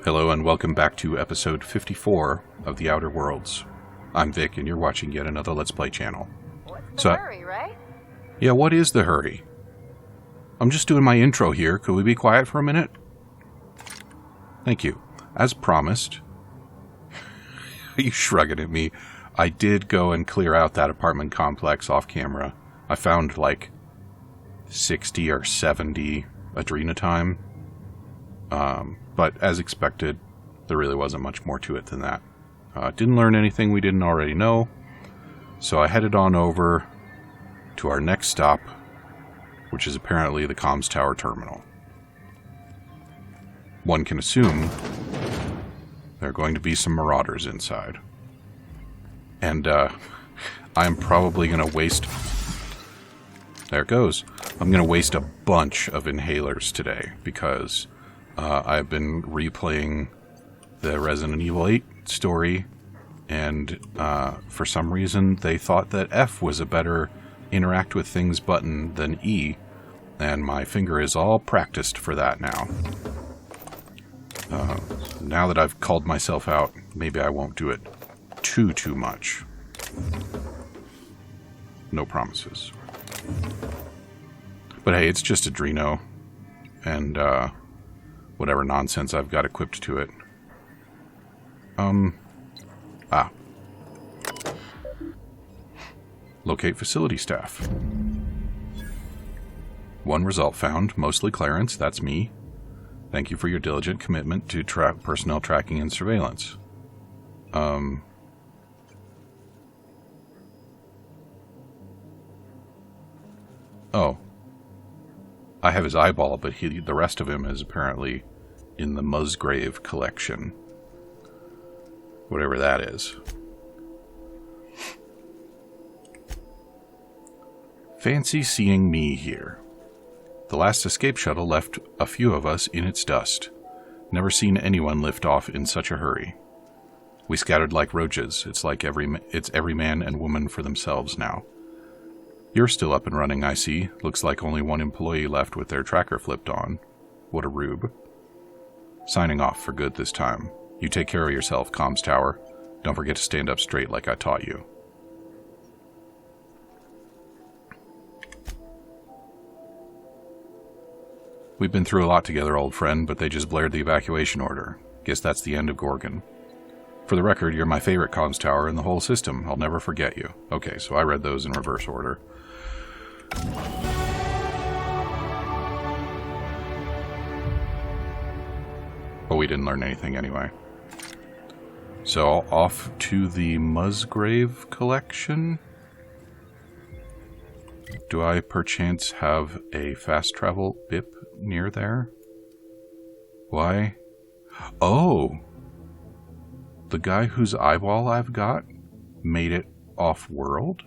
Hello and welcome back to episode 54 of The Outer Worlds. I'm Vic and you're watching yet another Let's Play channel. What's the hurry, right? Yeah, what is the hurry? I'm just doing my intro here. Could we be quiet for a minute? Thank you. As promised, are you shrugging at me? I did go and clear out that apartment complex off camera. I found like 60 or 70 adrenatime. But as expected, there really wasn't much more to it than that. Didn't learn anything we didn't already know, so I headed on over to our next stop, which is apparently the comms tower terminal. One can assume there are going to be some marauders inside. And I'm probably going to waste... There it goes. I'm going to waste a bunch of inhalers today, because... I've been replaying the Resident Evil 8 story, and for some reason they thought that F was a better interact with things button than E, and my finger is all practiced for that now. Now that I've called myself out, maybe I won't do it too much. No promises. But hey, it's just Adreno, and whatever nonsense I've got equipped to it. Locate facility staff. One result found, mostly Clarence, that's me. Thank you for your diligent commitment to personnel tracking and surveillance. Oh. I have his eyeball, but the rest of him is apparently in the Musgrave collection. Whatever that is. Fancy seeing me here. The last escape shuttle left a few of us in its dust. Never seen anyone lift off in such a hurry. We scattered like roaches. It's every man and woman for themselves now. You're still up and running, I see. Looks like only one employee left with their tracker flipped on. What a rube. Signing off for good this time. You take care of yourself, comms tower. Don't forget to stand up straight like I taught you. We've been through a lot together, old friend, but they just blared the evacuation order. Guess that's the end of Gorgon. For the record, you're my favorite comms tower in the whole system. I'll never forget you. Okay, so I read those in reverse order. But we didn't learn anything anyway. So, off to the Musgrave collection? Do I perchance have a fast travel bip near there? Why? Oh! The guy whose eyeball I've got made it off-world?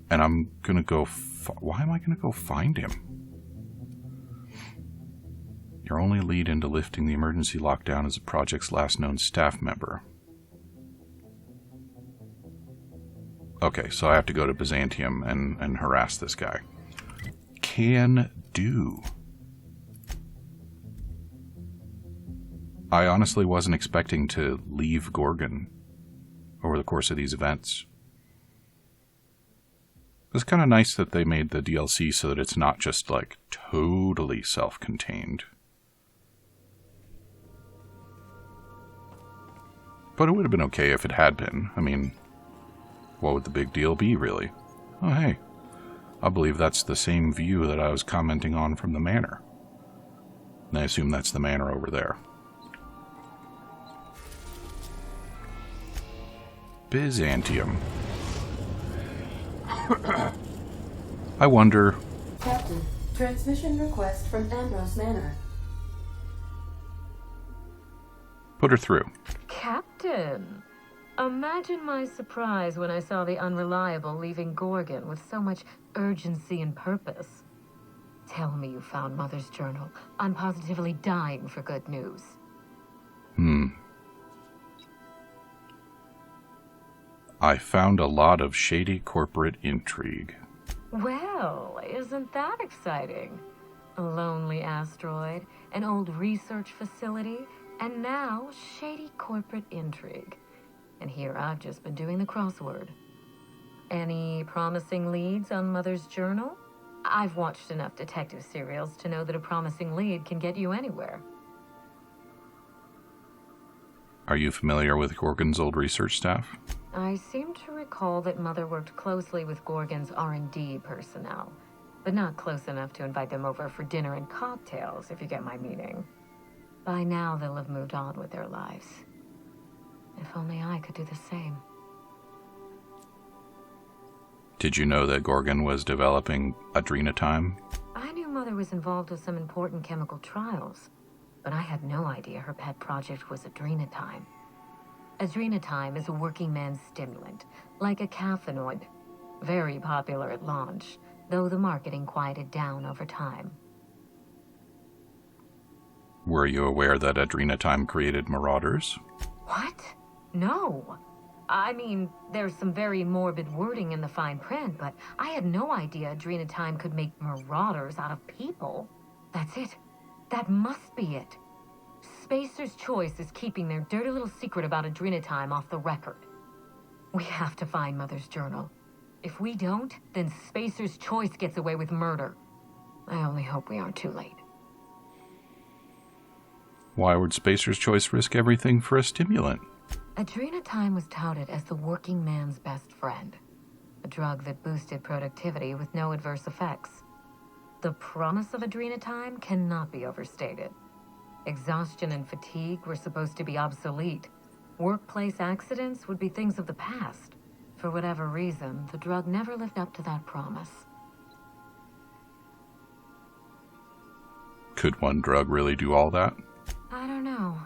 And I'm gonna go... Why am I gonna go find him? Your only lead into lifting the emergency lockdown is the project's last known staff member. Okay, so I have to go to Byzantium and harass this guy. Can do. I honestly wasn't expecting to leave Gorgon over the course of these events. It's kind of nice that they made the DLC so that it's not just, like, totally self-contained. But it would have been okay if it had been. I mean, what would the big deal be, really? Oh, hey. I believe that's the same view that I was commenting on from the manor. And I assume that's the manor over there. Byzantium. I wonder... Captain, transmission request from Ambrose Manor. Put her through. Captain, imagine my surprise when I saw the Unreliable leaving Gorgon with so much urgency and purpose. Tell me you found Mother's journal. I'm positively dying for good news. I found a lot of shady corporate intrigue. Well, isn't that exciting? A lonely asteroid, an old research facility, and now shady corporate intrigue. And here I've just been doing the crossword. Any promising leads on Mother's Journal? I've watched enough detective serials to know that a promising lead can get you anywhere. Are you familiar with Gorgon's old research staff? I seem to recall that Mother worked closely with Gorgon's R&D personnel, but not close enough to invite them over for dinner and cocktails, if you get my meaning. By now, they'll have moved on with their lives. If only I could do the same. Did you know that Gorgon was developing adrenatime? I knew Mother was involved with some important chemical trials, but I had no idea her pet project was adrenatime. Adrenatime is a working man's stimulant, like a caffeinoid. Very popular at launch, though the marketing quieted down over time. Were you aware that adrenatime created marauders? What? No. I mean, there's some very morbid wording in the fine print, but I had no idea adrenatime could make marauders out of people. That's it. That must be it. Spacer's Choice is keeping their dirty little secret about adrenatime off the record. We have to find Mother's Journal. If we don't, then Spacer's Choice gets away with murder. I only hope we aren't too late. Why would Spacer's Choice risk everything for a stimulant? Adrenatime was touted as the working man's best friend. A drug that boosted productivity with no adverse effects. The promise of adrenatime cannot be overstated. Exhaustion and fatigue were supposed to be obsolete. Workplace accidents would be things of the past. For whatever reason, the drug never lived up to that promise. Could one drug really do all that? I don't know.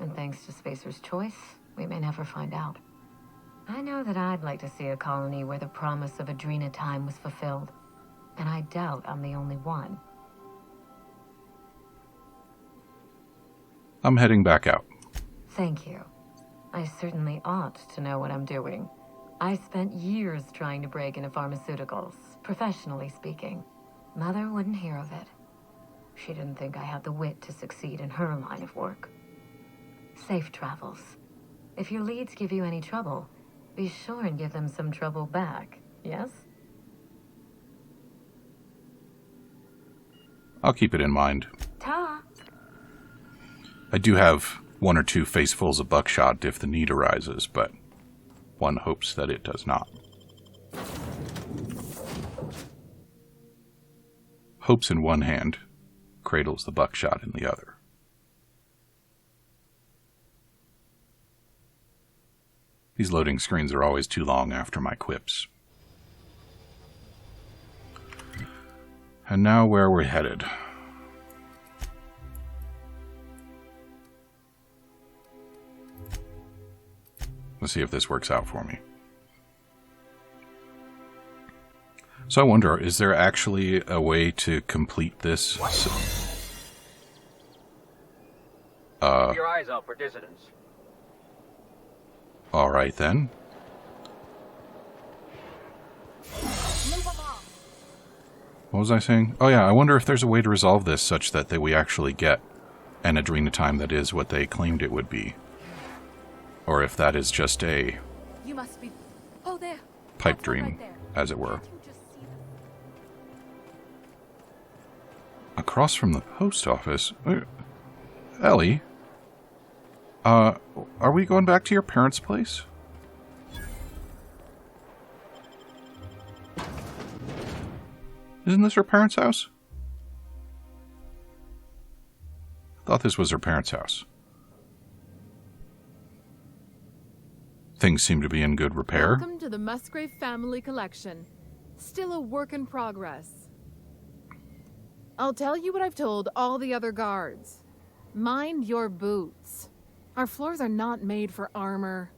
And thanks to Spacer's Choice, we may never find out. I know that I'd like to see a colony where the promise of adrenatime was fulfilled. And I doubt I'm the only one. I'm heading back out. Thank you. I certainly ought to know what I'm doing. I spent years trying to break into pharmaceuticals, professionally speaking. Mother wouldn't hear of it. She didn't think I had the wit to succeed in her line of work. Safe travels. If your leads give you any trouble, be sure and give them some trouble back, yes? I'll keep it in mind. Ta! I do have one or two facefuls of buckshot if the need arises, but one hopes that it does not. Hopes in one hand, cradles the buckshot in the other. These loading screens are always too long after my quips. And now where we're headed. Let's see if this works out for me. So I wonder, is there actually a way to complete this? Keep your eyes out for dissidents. All right then. What was I saying? Oh yeah, I wonder if there's a way to resolve this such that we actually get an adrenatime that is what they claimed it would be. Or if that is just a You must be. Oh, there. pipe That's one dream, right there. as it were. Can't you just see them? Across from the post office? Ellie? Are we going back to your parents' place? Isn't this her parents' house? I thought this was her parents' house. Things seem to be in good repair. Welcome to the Musgrave family collection. Still a work in progress. I'll tell you what I've told all the other guards. Mind your boots. Our floors are not made for armor.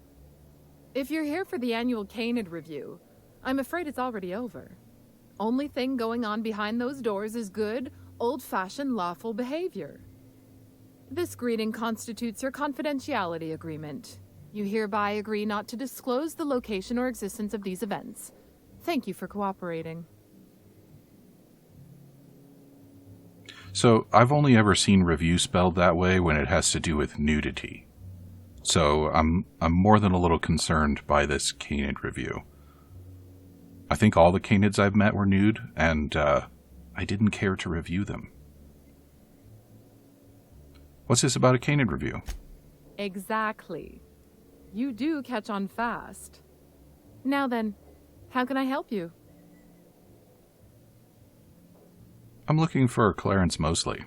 If you're here for the annual Canid review, I'm afraid it's already over. Only thing going on behind those doors is good, old-fashioned lawful behavior. This greeting constitutes your confidentiality agreement. You hereby agree not to disclose the location or existence of these events. Thank you for cooperating. So I've only ever seen review spelled that way when it has to do with nudity. So I'm more than a little concerned by this canid review. I think all the canids I've met were nude, and I didn't care to review them. What's this about a canid review? Exactly. You do catch on fast. Now then, how can I help you? I'm looking for Clarence Mosley.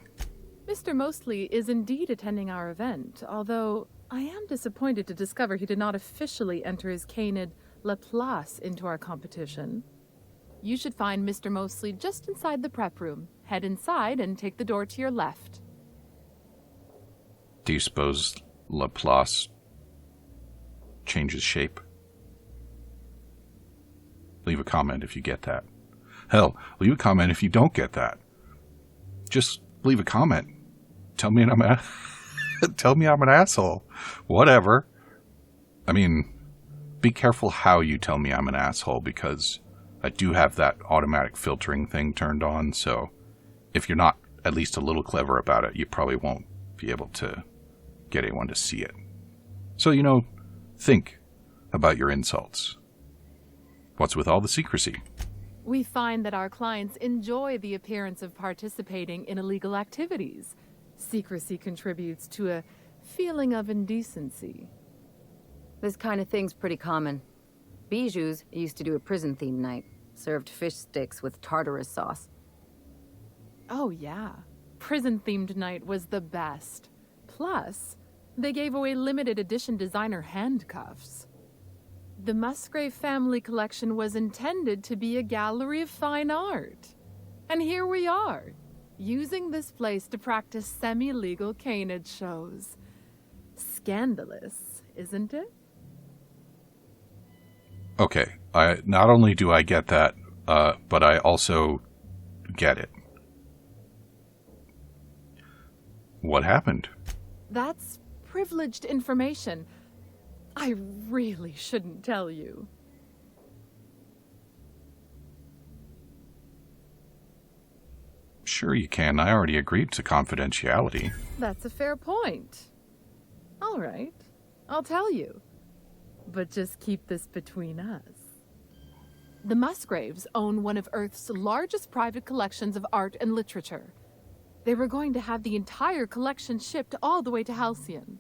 Mr. Mosley is indeed attending our event, although I am disappointed to discover he did not officially enter his canid Laplace into our competition. You should find Mr. Mosley just inside the prep room. Head inside and take the door to your left. Do you suppose Laplace changes shape? Leave a comment if you get that. Hell, leave a comment if you don't get that. Just leave a comment. Tell me I'm an asshole. Whatever. I mean, be careful how you tell me I'm an asshole, because I do have that automatic filtering thing turned on, so if you're not at least a little clever about it, you probably won't be able to get anyone to see it. So, think about your insults. What's with all the secrecy? We find that our clients enjoy the appearance of participating in illegal activities. Secrecy contributes to a feeling of indecency. This kind of thing's pretty common. Bijou's used to do a prison-themed night. Served fish sticks with tartarus sauce. Oh yeah, prison-themed night was the best. Plus, they gave away limited edition designer handcuffs. The Musgrave family collection was intended to be a gallery of fine art. And here we are, using this place to practice semi-legal canid shows. Scandalous, isn't it? Okay, not only do I get that, but I also get it. What happened? That's privileged information. I really shouldn't tell you. Sure you can. I already agreed to confidentiality. That's a fair point. All right, I'll tell you. But just keep this between us. The Musgraves own one of Earth's largest private collections of art and literature. They were going to have the entire collection shipped all the way to Halcyon.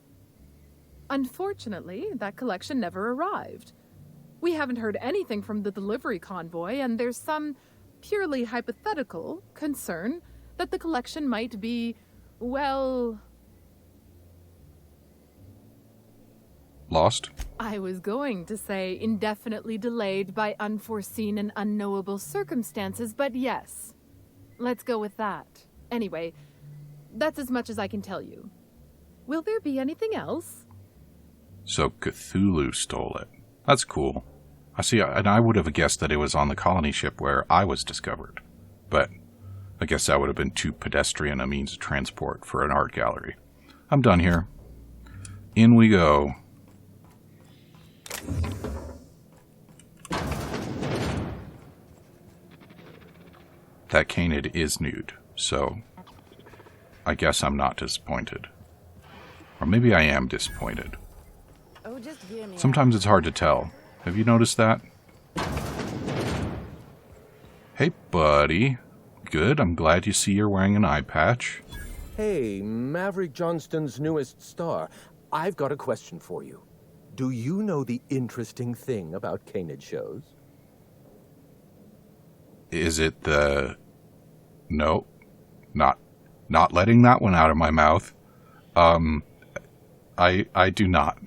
Unfortunately, that collection never arrived. We haven't heard anything from the delivery convoy, and there's some purely hypothetical concern that the collection might be, well... Lost? I was going to say indefinitely delayed by unforeseen and unknowable circumstances, but yes. Let's go with that. Anyway, that's as much as I can tell you. Will there be anything else? So Cthulhu stole it. That's cool. I see, and I would have guessed that it was on the colony ship where I was discovered. But I guess that would have been too pedestrian a means of transport for an art gallery. I'm done here. In we go. That canid is nude, so I guess I'm not disappointed. Or maybe I am disappointed. Sometimes it's hard to tell. Have you noticed that? Hey, buddy. Good, I'm glad you see you're wearing an eye patch. Hey, Maverick Johnston's newest star. I've got a question for you. Do you know the interesting thing about canid shows? Is it the... No. Not letting that one out of my mouth. I do not.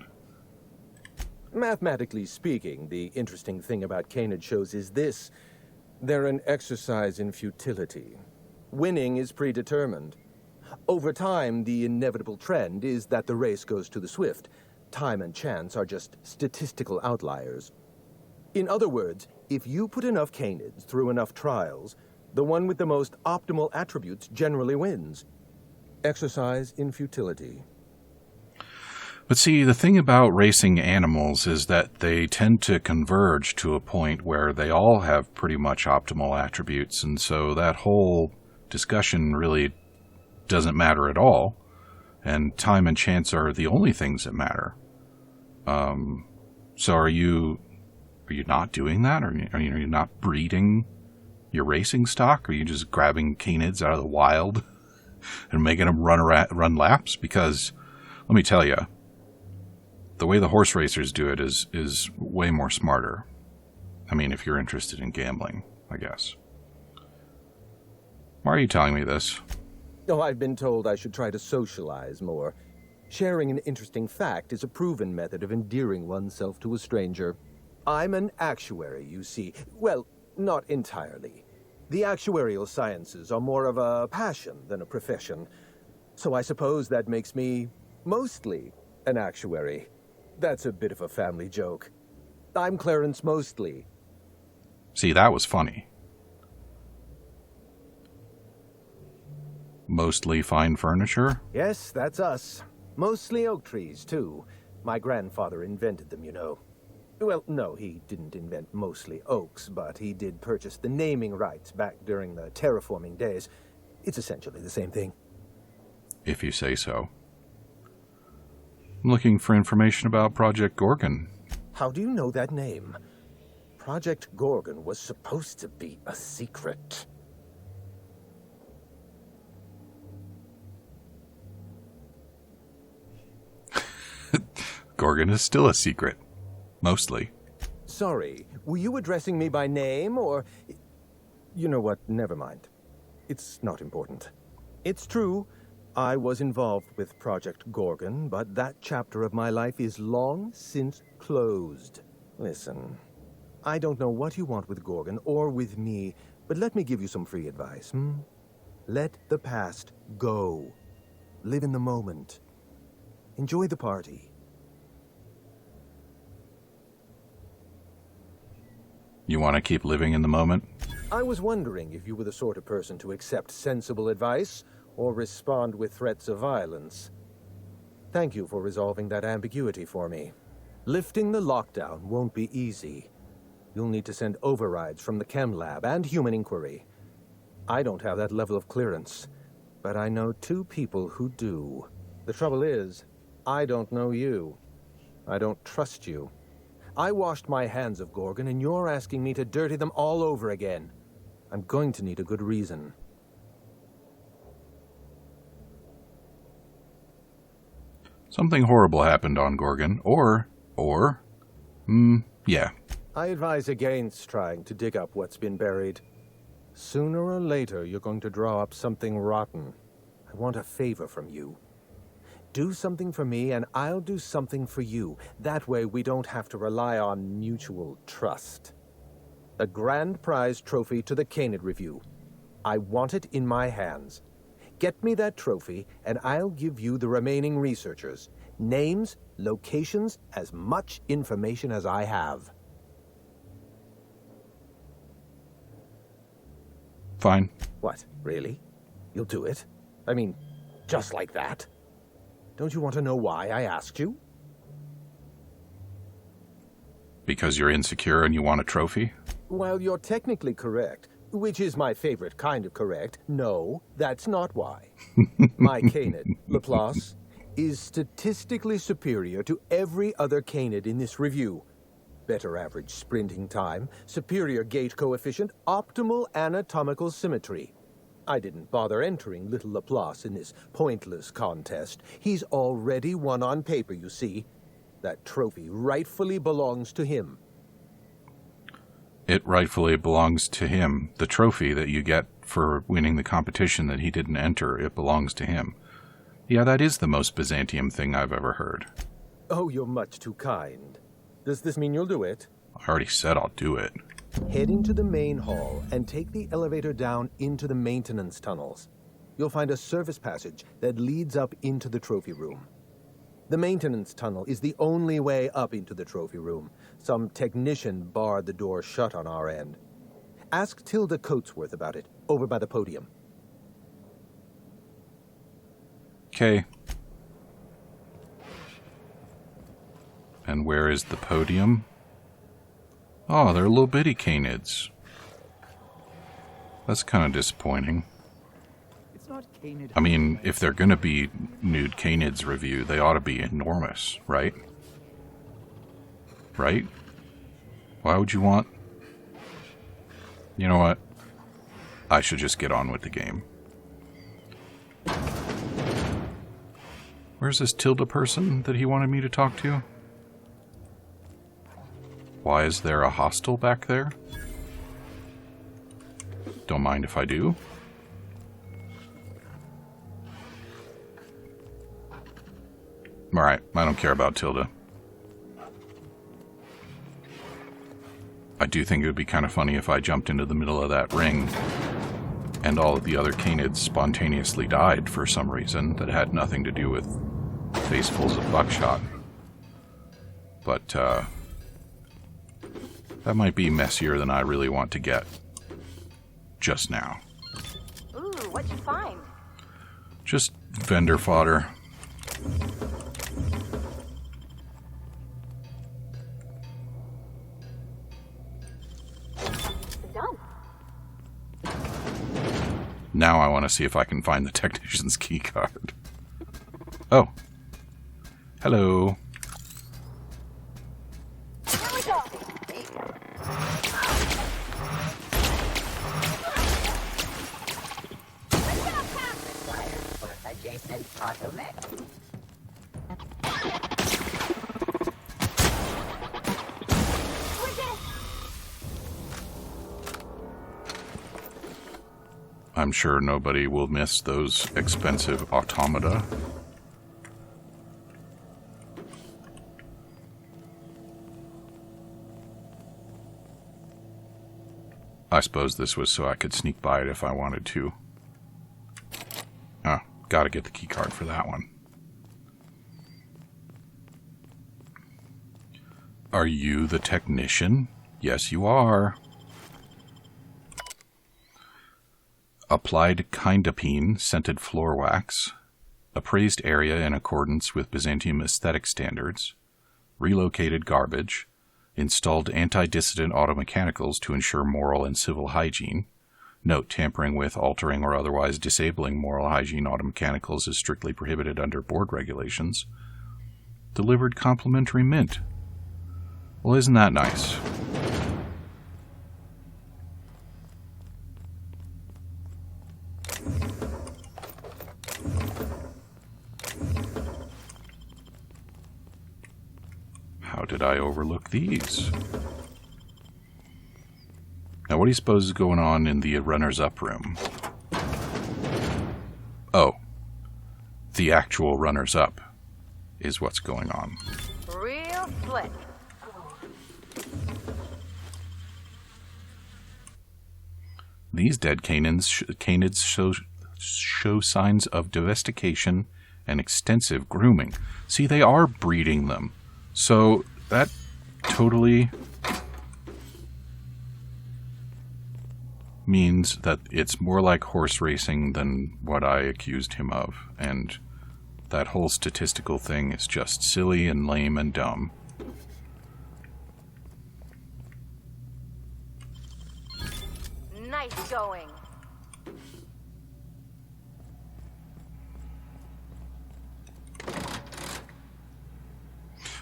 Mathematically speaking, the interesting thing about canid shows is this. They're an exercise in futility. Winning is predetermined. Over time, the inevitable trend is that the race goes to the swift. Time and chance are just statistical outliers. In other words, if you put enough canids through enough trials, the one with the most optimal attributes generally wins. Exercise in futility. But see, the thing about racing animals is that they tend to converge to a point where they all have pretty much optimal attributes, and so that whole discussion really doesn't matter at all, and time and chance are the only things that matter. So are you not doing that? Are you not breeding your racing stock? Are you just grabbing canids out of the wild and making them run laps? Because let me tell you, the way the horse racers do it is way more smarter. I mean, if you're interested in gambling, I guess. Why are you telling me this? Oh, I've been told I should try to socialize more. Sharing an interesting fact is a proven method of endearing oneself to a stranger. I'm an actuary, you see. Well, not entirely. The actuarial sciences are more of a passion than a profession. So I suppose that makes me mostly an actuary. That's a bit of a family joke. I'm Clarence Mostly. See, that was funny. Mostly fine furniture? Yes, that's us. Mostly oak trees, too. My grandfather invented them, you know. Well, no, he didn't invent mostly oaks, but he did purchase the naming rights back during the terraforming days. It's essentially the same thing. If you say so. I'm looking for information about Project Gorgon. How do you know that name? Project Gorgon was supposed to be a secret. Gorgon is still a secret. Mostly. Sorry, were you addressing me by name, or... You know what, never mind. It's not important. It's true, I was involved with Project Gorgon, but that chapter of my life is long since closed. Listen, I don't know what you want with Gorgon or with me, but let me give you some free advice, Let the past go. Live in the moment. Enjoy the party. You want to keep living in the moment? I was wondering if you were the sort of person to accept sensible advice or respond with threats of violence. Thank you for resolving that ambiguity for me. Lifting the lockdown won't be easy. You'll need to send overrides from the chem lab and human inquiry. I don't have that level of clearance, but I know 2 people who do. The trouble is, I don't know you. I don't trust you. I washed my hands of Gorgon, and you're asking me to dirty them all over again. I'm going to need a good reason. Something horrible happened on Gorgon, yeah. I advise against trying to dig up what's been buried. Sooner or later, you're going to draw up something rotten. I want a favor from you. Do something for me, and I'll do something for you. That way, we don't have to rely on mutual trust. A grand prize trophy to the Canid Review. I want it in my hands. Get me that trophy, and I'll give you the remaining researchers. Names, locations, as much information as I have. Fine. What, really? You'll do it? I mean, just like that? Don't you want to know why I asked you? Because you're insecure and you want a trophy? While you're technically correct, which is my favorite kind of correct, no, that's not why. My canid, Laplace, is statistically superior to every other canid in this review. Better average sprinting time, superior gait coefficient, optimal anatomical symmetry. I didn't bother entering little Laplace in this pointless contest. He's already won on paper, you see. That trophy rightfully belongs to him. It rightfully belongs to him. The trophy that you get for winning the competition that he didn't enter, it belongs to him. Yeah, that is the most Byzantium thing I've ever heard. Oh, you're much too kind. Does this mean you'll do it? I already said I'll do it. Head into the main hall and take the elevator down into the maintenance tunnels. You'll find a service passage that leads up into the trophy room. The maintenance tunnel is the only way up into the trophy room. Some technician barred the door shut on our end. Ask Tilda Coatsworth about it, over by the podium. Okay. And where is the podium? Oh, they're little bitty canids. That's kind of disappointing. It's not I mean, if they're going to be nude canids review, they ought to be enormous, right? Right? Why would you want... You know what? I should just get on with the game. Where's this Tilda person that he wanted me to talk to? Why is there a hostel back there? Don't mind if I do. Alright, I don't care about Tilda. I do think it would be kind of funny if I jumped into the middle of that ring and all of the other canids spontaneously died for some reason that had nothing to do with facefuls of buckshot. But, that might be messier than I really want to get. Just now. Ooh, what'd you find? Just vendor fodder. Done. Now I want to see if I can find the technician's key card. Oh. Hello. Here we go. I'm sure nobody will miss those expensive automata. I suppose this was so I could sneak by it if I wanted to. Oh, gotta get the key card for that one. Are you the technician? Yes, you are. Applied kindapine scented floor wax. Appraised area in accordance with Byzantium aesthetic standards. Relocated garbage. Installed anti-dissident automechanicals to ensure moral and civil hygiene. Note, tampering with, altering, or otherwise disabling moral hygiene automechanicals is strictly prohibited under board regulations. Delivered complimentary mint. Well, isn't that nice? How did I overlook these? Now, what do you suppose is going on in the runners-up room? Oh. The actual runners-up is what's going on. Real slick. These dead canids show signs of domestication and extensive grooming. See, they are breeding them. So that totally means that it's more like horse racing than what I accused him of. And that whole statistical thing is just silly and lame and dumb. Nice going.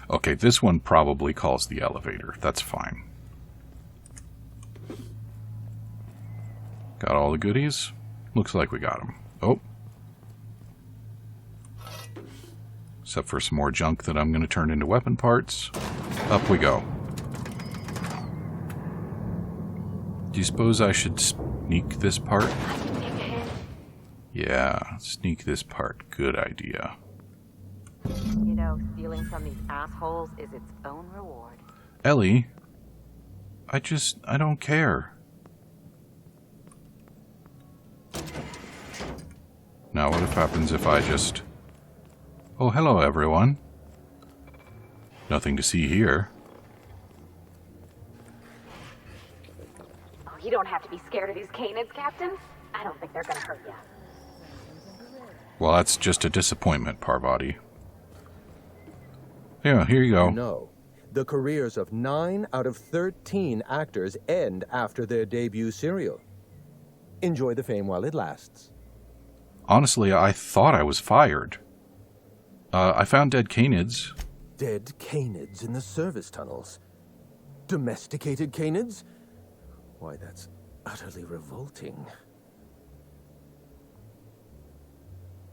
Okay, this one probably calls the elevator. That's fine. Got all the goodies? Looks like we got them. Oh. Except for some more junk that I'm going to turn into weapon parts. Up we go. Do you suppose I should sneak this part? Yeah, sneak this part. Good idea. You know, stealing from these assholes is its own reward. Ellie, I don't care. Now what happens if I just... Oh, hello everyone. Nothing to see here. Oh, you don't have to be scared of these canids, Captain. I don't think they're gonna hurt you. Well, that's just a disappointment, Parvati. Yeah, here you go. No. The careers of 9 out of 13 actors end after their debut serial. Enjoy the fame while it lasts. Honestly, I thought I was fired. I found dead canids. Dead canids in the service tunnels. Domesticated canids? Why, that's utterly revolting.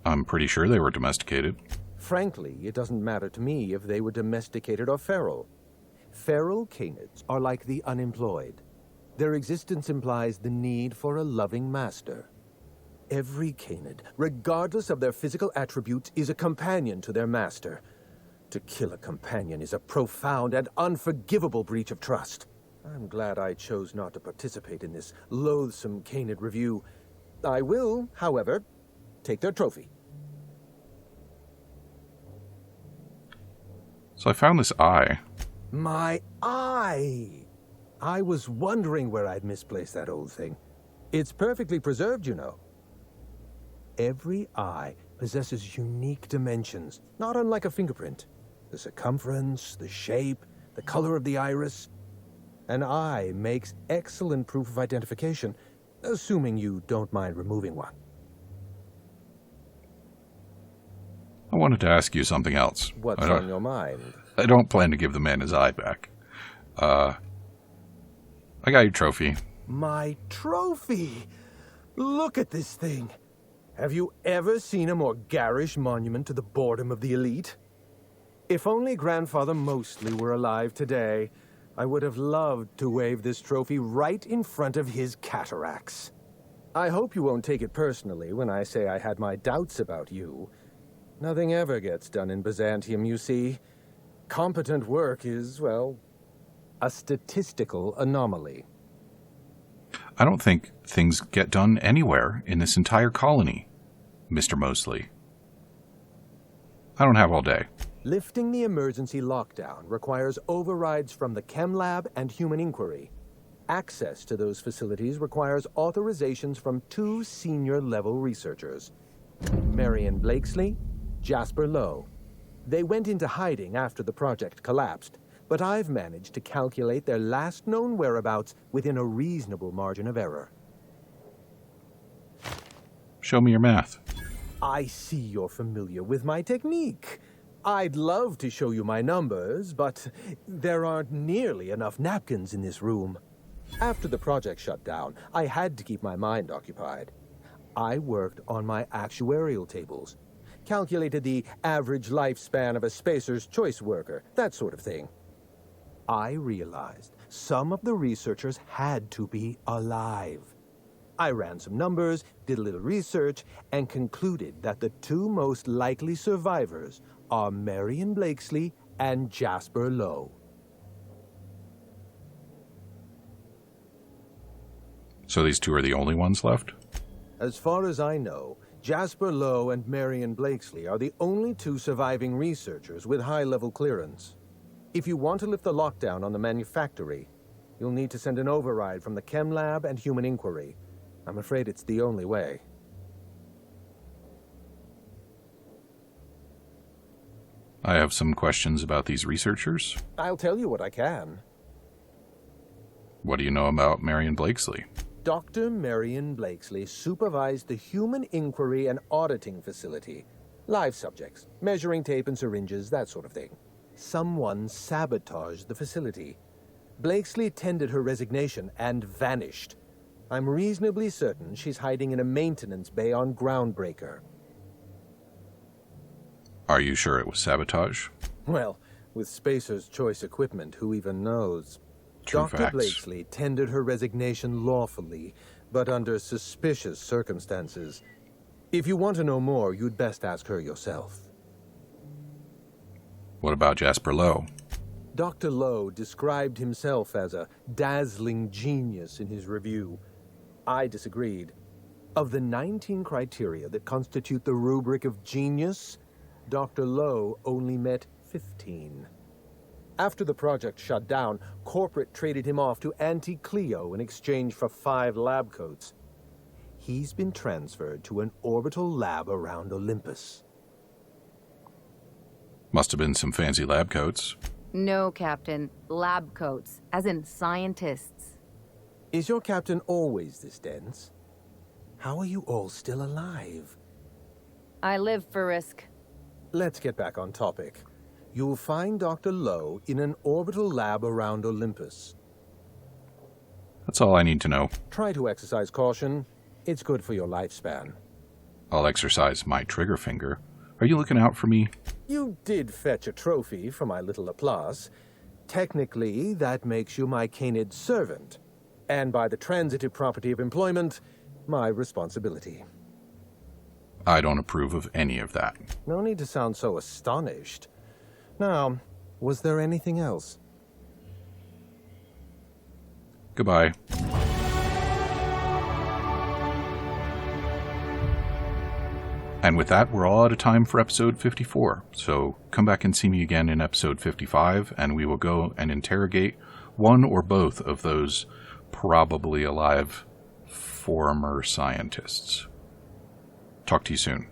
I'm pretty sure they were domesticated. Frankly, it doesn't matter to me if they were domesticated or feral. Feral canids are like the unemployed. Their existence implies the need for a loving master. Every canid, regardless of their physical attributes, is a companion to their master. To kill a companion is a profound and unforgivable breach of trust. I'm glad I chose not to participate in this loathsome canid review. I will, however, take their trophy. So I found this eye. My eye! I was wondering where I'd misplaced that old thing. It's perfectly preserved, you know. Every eye possesses unique dimensions, not unlike a fingerprint. The circumference, the shape, the color of the iris. An eye makes excellent proof of identification, assuming you don't mind removing one. I wanted to ask you something else. What's on your mind? I don't plan to give the man his eye back. I got your trophy. My trophy! Look at this thing! Have you ever seen a more garish monument to the boredom of the elite? If only Grandfather Mostly were alive today, I would have loved to wave this trophy right in front of his cataracts. I hope you won't take it personally when I say I had my doubts about you. Nothing ever gets done in Byzantium, you see. Competent work is, well, a statistical anomaly. I don't think things get done anywhere in this entire colony, Mr. Mosley. I don't have all day. Lifting the emergency lockdown requires overrides from the Chem Lab and Human Inquiry. Access to those facilities requires authorizations from 2 senior-level researchers, Marion Blakesley, Jasper Lowe. They went into hiding after the project collapsed, but I've managed to calculate their last known whereabouts within a reasonable margin of error. Show me your math. I see you're familiar with my technique. I'd love to show you my numbers, but there aren't nearly enough napkins in this room. After the project shut down, I had to keep my mind occupied. I worked on my actuarial tables, calculated the average lifespan of a Spacer's Choice worker, that sort of thing. I realized some of the researchers had to be alive. I ran some numbers, did a little research, and concluded that the 2 most likely survivors are Marion Blakesley and Jasper Lowe. So these 2 are the only ones left? As far as I know, Jasper Lowe and Marion Blakesley are the only 2 surviving researchers with high-level clearance. If you want to lift the lockdown on the manufactory, you'll need to send an override from the Chem Lab and Human Inquiry. I'm afraid it's the only way. I have some questions about these researchers. I'll tell you what I can. What do you know about Marion Blakesley? Dr. Marion Blakesley supervised the Human Inquiry and Auditing Facility. Live subjects, measuring tape and syringes, that sort of thing. Someone sabotaged the facility. Blakesley tendered her resignation and vanished. I'm reasonably certain she's hiding in a maintenance bay on Groundbreaker. Are you sure it was sabotage? Well, with Spacer's Choice equipment, who even knows? True Dr. facts. Blakesley tendered her resignation lawfully, but under suspicious circumstances. If you want to know more, you'd best ask her yourself. What about Jasper Lowe? Dr. Lowe described himself as a dazzling genius in his review. I disagreed. Of the 19 criteria that constitute the rubric of genius, Dr. Lowe only met 15. After the project shut down, corporate traded him off to Anti-Cleo in exchange for 5 lab coats. He's been transferred to an orbital lab around Olympus. Must have been some fancy lab coats. No, Captain. Lab coats, as in scientists. Is your captain always this dense? How are you all still alive? I live for risk. Let's get back on topic. You'll find Dr. Lowe in an orbital lab around Olympus. That's all I need to know. Try to exercise caution. It's good for your lifespan. I'll exercise my trigger finger. Are you looking out for me? You did fetch a trophy for my little applause. Technically, that makes you my Canid servant. And by the transitive property of employment, my responsibility. I don't approve of any of that. No need to sound so astonished. Now, was there anything else? Goodbye. And with that, we're all out of time for episode 54. So come back and see me again in episode 55, and we will go and interrogate one or both of those probably alive former scientists. Talk to you soon.